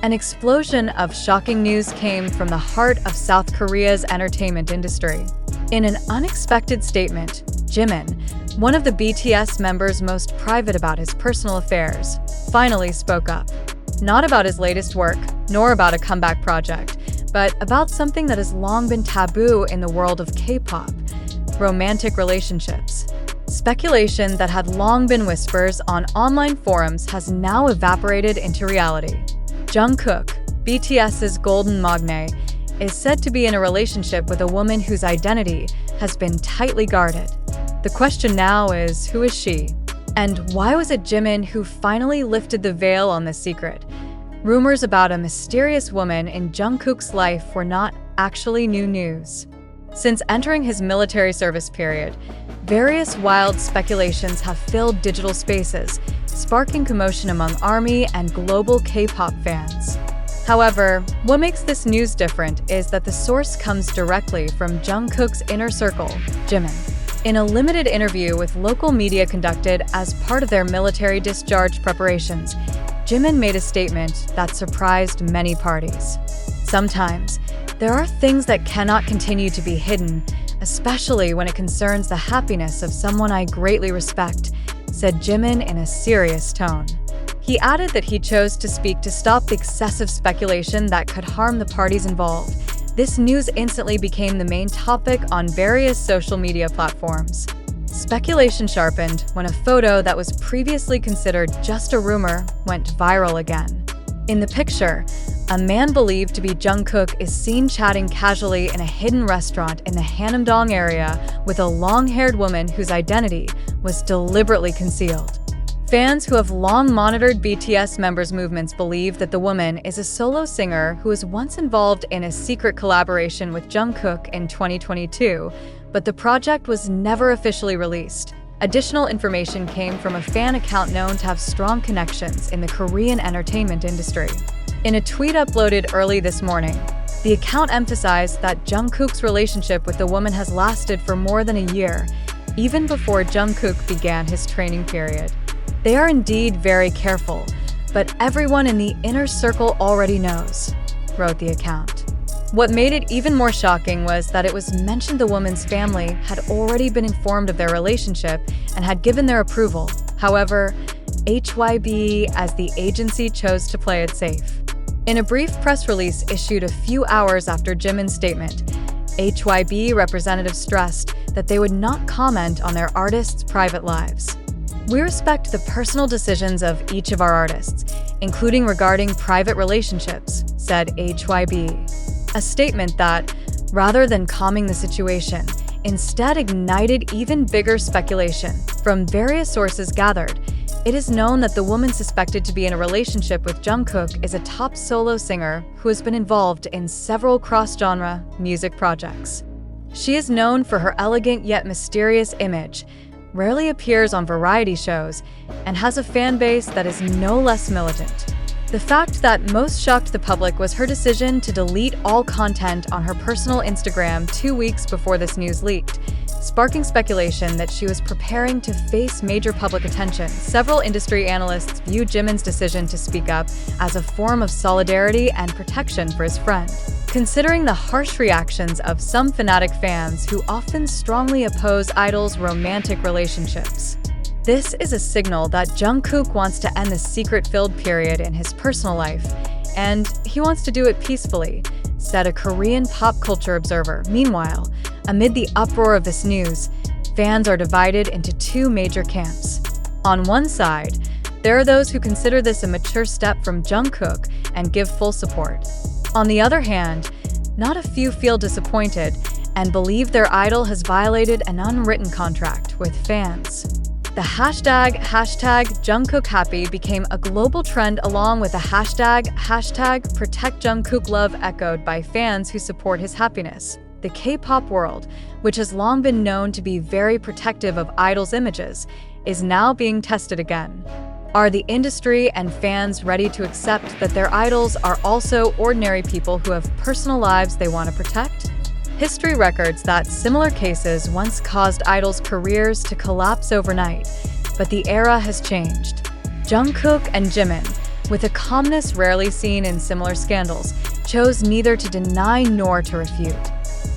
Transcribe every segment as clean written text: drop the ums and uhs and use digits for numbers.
An explosion of shocking news came from the heart of South Korea's entertainment industry. In an unexpected statement, Jimin, one of the BTS members most private about his personal affairs, finally spoke up. Not about his latest work, nor about a comeback project, but about something that has long been taboo in the world of K-pop: romantic relationships. Speculation that had long been whispers on online forums has now evaporated into reality. Jungkook, BTS's golden magne, is said to be in a relationship with a woman whose identity has been tightly guarded. The question now is, who is she? And why was it Jimin who finally lifted the veil on this secret? Rumors about a mysterious woman in Jungkook's life were not actually new news. Since entering his military service period, various wild speculations have filled digital spaces, sparking commotion among ARMY and global K-pop fans. However, what makes this news different is that the source comes directly from Jungkook's inner circle, Jimin. In a limited interview with local media conducted as part of their military discharge preparations, Jimin made a statement that surprised many parties. "Sometimes, there are things that cannot continue to be hidden, especially when it concerns the happiness of someone I greatly respect," said Jimin in a serious tone. He added that he chose to speak to stop the excessive speculation that could harm the parties involved. This news instantly became the main topic on various social media platforms. Speculation sharpened when a photo that was previously considered just a rumor went viral again. In the picture, a man believed to be Jungkook is seen chatting casually in a hidden restaurant in the Hanamdong area with a long-haired woman whose identity was deliberately concealed. Fans who have long monitored BTS members' movements believe that the woman is a solo singer who was once involved in a secret collaboration with Jungkook in 2022, but the project was never officially released. Additional information came from a fan account known to have strong connections in the Korean entertainment industry. In a tweet uploaded early this morning, the account emphasized that Jungkook's relationship with the woman has lasted for more than a year, even before Jungkook began his training period. "They are indeed very careful, but everyone in the inner circle already knows," wrote the account. What made it even more shocking was that it was mentioned the woman's family had already been informed of their relationship and had given their approval. However, HYB, as the agency, chose to play it safe. In a brief press release issued a few hours after Jimin's statement, HYB representatives stressed that they would not comment on their artists' private lives. "We respect the personal decisions of each of our artists, including regarding private relationships," said HYB. A statement that, rather than calming the situation, instead ignited even bigger speculation. From various sources gathered, it is known that the woman suspected to be in a relationship with Jungkook is a top solo singer who has been involved in several cross-genre music projects. She is known for her elegant yet mysterious image, rarely appears on variety shows, and has a fan base that is no less militant. The fact that most shocked the public was her decision to delete all content on her personal Instagram 2 weeks before this news leaked, sparking speculation that she was preparing to face major public attention. Several industry analysts view Jimin's decision to speak up as a form of solidarity and protection for his friend, considering the harsh reactions of some fanatic fans who often strongly oppose idols' romantic relationships. This is a signal that Jungkook wants to end the secret-filled period in his personal life, and he wants to do it peacefully, said a Korean pop culture observer. Meanwhile, amid the uproar of this news, fans are divided into two major camps. On one side, there are those who consider this a mature step from Jungkook and give full support. On the other hand, not a few feel disappointed and believe their idol has violated an unwritten contract with fans. The hashtag #JungkookHappy became a global trend, along with the hashtag #ProtectJungkookLove, echoed by fans who support his happiness. The K-pop world, which has long been known to be very protective of idols' images, is now being tested again. Are the industry and fans ready to accept that their idols are also ordinary people who have personal lives they want to protect? History records that similar cases once caused idols' careers to collapse overnight, but the era has changed. Jungkook and Jimin, with a calmness rarely seen in similar scandals, chose neither to deny nor to refute.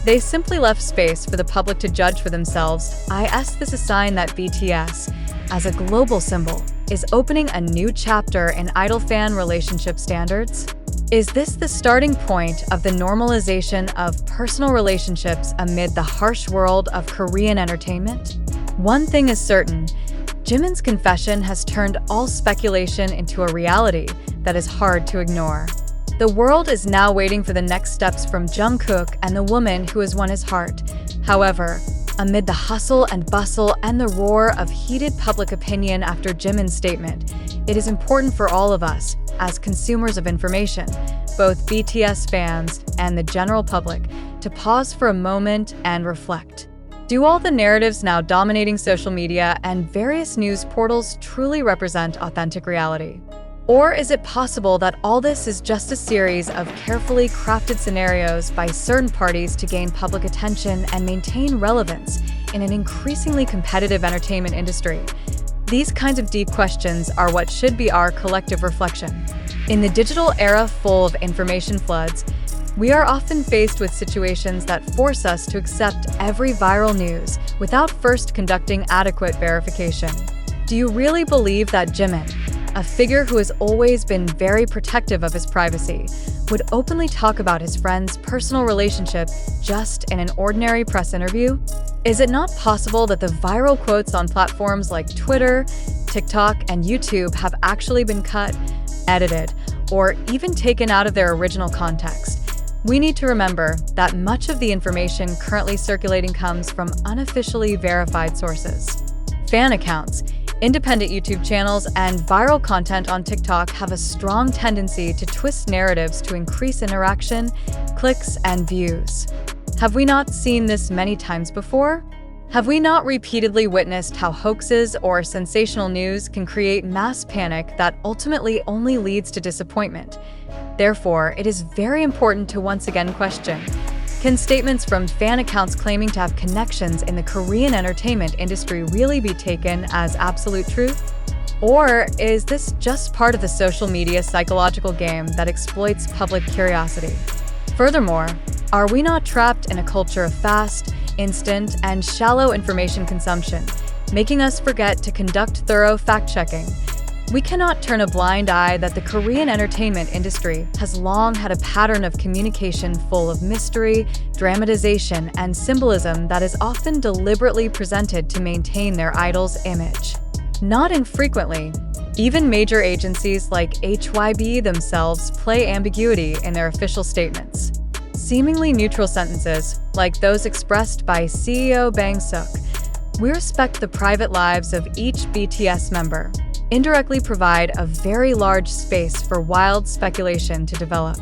They simply left space for the public to judge for themselves. I ask this a sign that BTS, as a global symbol, is opening a new chapter in idol-fan relationship standards? Is this the starting point of the normalization of personal relationships amid the harsh world of Korean entertainment? One thing is certain, Jimin's confession has turned all speculation into a reality that is hard to ignore. The world is now waiting for the next steps from Jungkook and the woman who has won his heart. However, amid the hustle and bustle and the roar of heated public opinion after Jimin's statement, it is important for all of us, as consumers of information, both BTS fans and the general public, to pause for a moment and reflect. Do all the narratives now dominating social media and various news portals truly represent authentic reality? Or is it possible that all this is just a series of carefully crafted scenarios by certain parties to gain public attention and maintain relevance in an increasingly competitive entertainment industry? These kinds of deep questions are what should be our collective reflection. In the digital era full of information floods, we are often faced with situations that force us to accept every viral news without first conducting adequate verification. Do you really believe that Jimin, a figure who has always been very protective of his privacy, would openly talk about his friend's personal relationship just in an ordinary press interview? Is it not possible that the viral quotes on platforms like Twitter, TikTok, and YouTube have actually been cut, edited, or even taken out of their original context? We need to remember that much of the information currently circulating comes from unofficially verified sources. Fan accounts, independent YouTube channels, and viral content on TikTok have a strong tendency to twist narratives to increase interaction, clicks, and views. Have we not seen this many times before? Have we not repeatedly witnessed how hoaxes or sensational news can create mass panic that ultimately only leads to disappointment? Therefore, it is very important to once again question, can statements from fan accounts claiming to have connections in the Korean entertainment industry really be taken as absolute truth? Or is this just part of the social media psychological game that exploits public curiosity? Furthermore, are we not trapped in a culture of fast, instant, and shallow information consumption, making us forget to conduct thorough fact-checking? We cannot turn a blind eye that the Korean entertainment industry has long had a pattern of communication full of mystery, dramatization, and symbolism that is often deliberately presented to maintain their idol's image. Not infrequently, even major agencies like HYB themselves play ambiguity in their official statements. Seemingly neutral sentences, like those expressed by CEO Bang Suk, "We respect the private lives of each BTS member," indirectly provide a very large space for wild speculation to develop.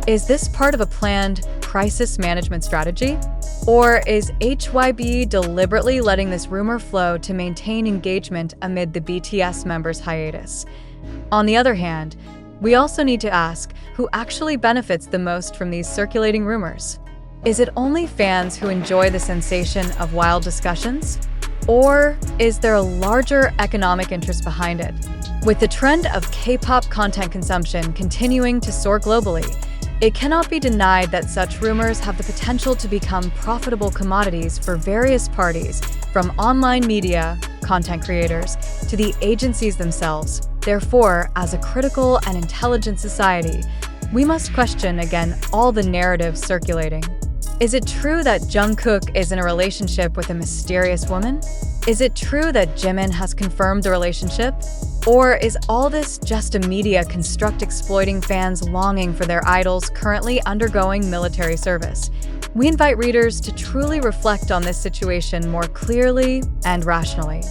Is this part of a planned crisis management strategy? Or is HYB deliberately letting this rumor flow to maintain engagement amid the BTS members' hiatus? On the other hand, we also need to ask who actually benefits the most from these circulating rumors. Is it only fans who enjoy the sensation of wild discussions? Or is there a larger economic interest behind it? With the trend of K-pop content consumption continuing to soar globally, it cannot be denied that such rumors have the potential to become profitable commodities for various parties, from online media, content creators, to the agencies themselves. Therefore, as a critical and intelligent society, we must question again all the narratives circulating. Is it true that Jungkook is in a relationship with a mysterious woman? Is it true that Jimin has confirmed the relationship? Or is all this just a media construct exploiting fans' longing for their idols currently undergoing military service? We invite readers to truly reflect on this situation more clearly and rationally.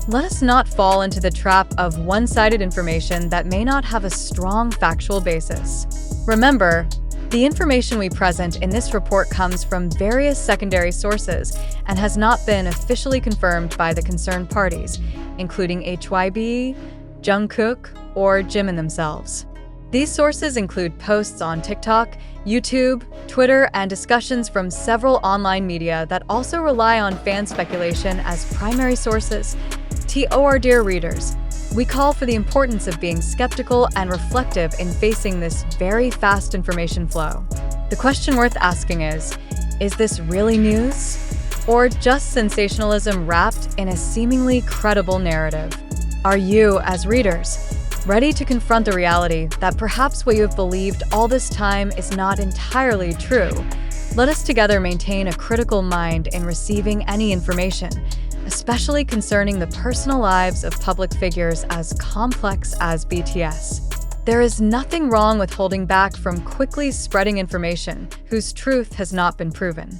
Let us not fall into the trap of one-sided information that may not have a strong factual basis. Remember, the information we present in this report comes from various secondary sources and has not been officially confirmed by the concerned parties, including HYB, Jungkook, or Jimin themselves. These sources include posts on TikTok, YouTube, Twitter, and discussions from several online media that also rely on fan speculation as primary sources. To our dear readers, We call for the importance of being skeptical and reflective in facing this very fast information flow. The question worth asking is this really news? Or just sensationalism wrapped in a seemingly credible narrative? Are you, as readers, ready to confront the reality that perhaps what you have believed all this time is not entirely true? Let us together maintain a critical mind in receiving any information, especially concerning the personal lives of public figures as complex as BTS. There is nothing wrong with holding back from quickly spreading information whose truth has not been proven.